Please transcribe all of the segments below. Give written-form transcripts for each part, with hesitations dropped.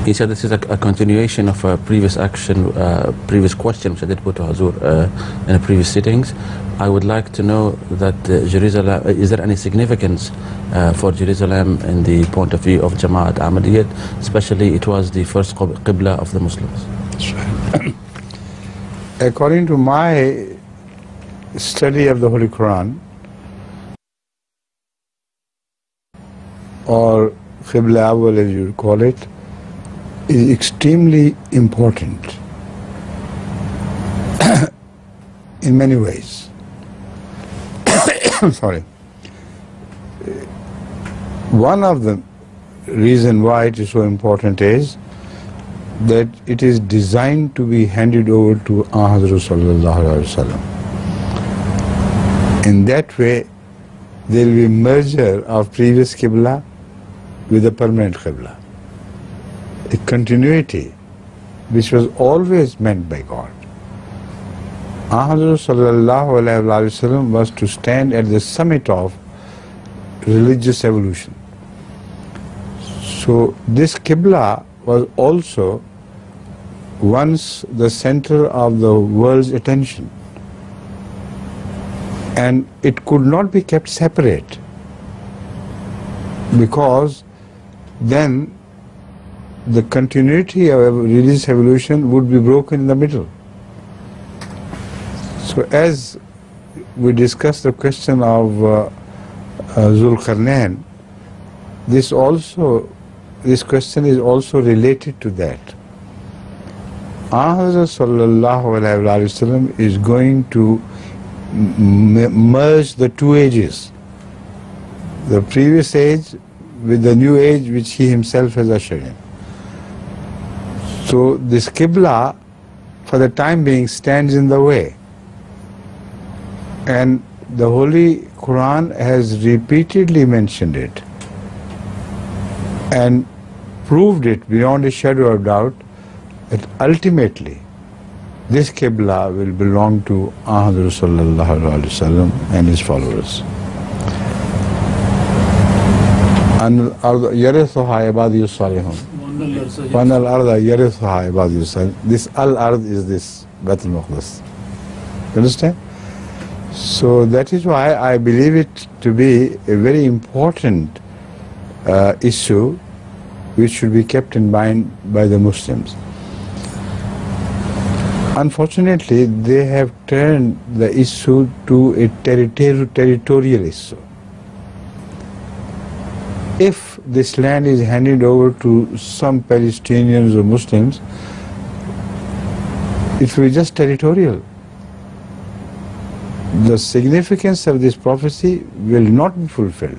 He said this is a continuation of a previous question which I did put to Hazur in the previous sittings. I would like to know that Jerusalem, is there any significance for Jerusalem in the point of view of Jamaat Ahmadiyya, especially it was the first Qiblah of the Muslims? According to my study of the Holy Quran, or Qiblah Awwal as you call it, is extremely important in many ways. Sorry. One of the reasons why it is so important is that it is designed to be handed over to Hazrat sallallahu alaihi wasallam. In that way, there will be merger of previous Qibla with the permanent Qibla. A continuity which was always meant by God. Ahmadiyya sallallahu alaihi wasallam was to stand at the summit of religious evolution. So this Qibla was also once the center of the world's attention, and it could not be kept separate, because then the continuity of religious evolution would be broken in the middle. So as we discussed the question of Zulqarnain, this question is also related to that. Ahmadiyya sallallahu alaihi wasallam is going to merge the two ages, the previous age with the new age which he himself has ushered in. So this Qibla for the time being stands in the way, and the Holy Quran has repeatedly mentioned it and proved it beyond a shadow of doubt that ultimately this Qibla will belong to Ahmadiyya sallallahu alaihi wasallam and his followers. يَرِثُهَا عِبَادِيُّ الصَّالِحُونَ وَأَنَّ الْأَرْضَ يَرِثُهَا عِبَادِيُّ الصَّالِحُونَ. This al-ard is this Baitul Maqdis. You understand? So that is why I believe it to be a very important issue which should be kept in mind by the Muslims. Unfortunately, they have turned the issue to a territorial issue. If this land is handed over to some Palestinians or Muslims, it will be just territorial. The significance of this prophecy will not be fulfilled.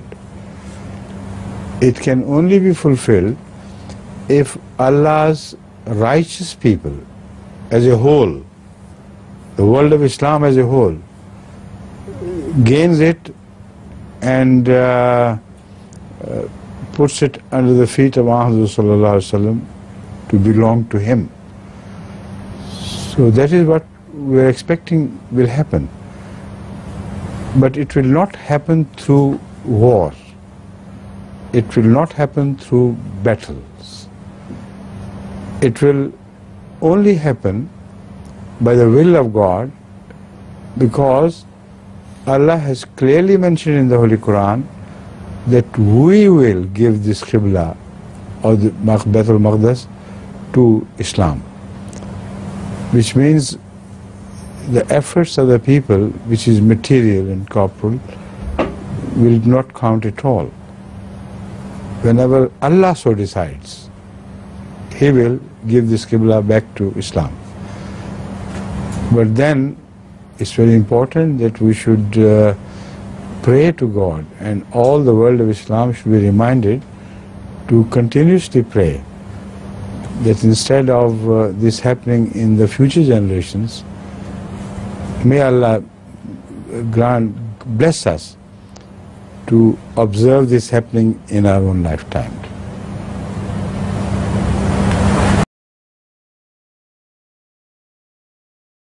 It can only be fulfilled if Allah's righteous people as a whole, the world of Islam as a whole, gains it and puts it under the feet of Muhammad sallallahu alaihi wasallam to belong to him. So that is what we are expecting will happen. But it will not happen through war. It will not happen through battles. It will only happen by the will of God, because Allah has clearly mentioned in the Holy Quran that we will give this Qibla or the Baitul Maqdis to Islam, which means the efforts of the people, which is material and corporal, will not count at all. Whenever Allah so decides, He will give this Qibla back to Islam. But then it's very important that we should pray to God, and all the world of Islam should be reminded to continuously pray that instead of this happening in the future generations, may Allah bless us to observe this happening in our own lifetime.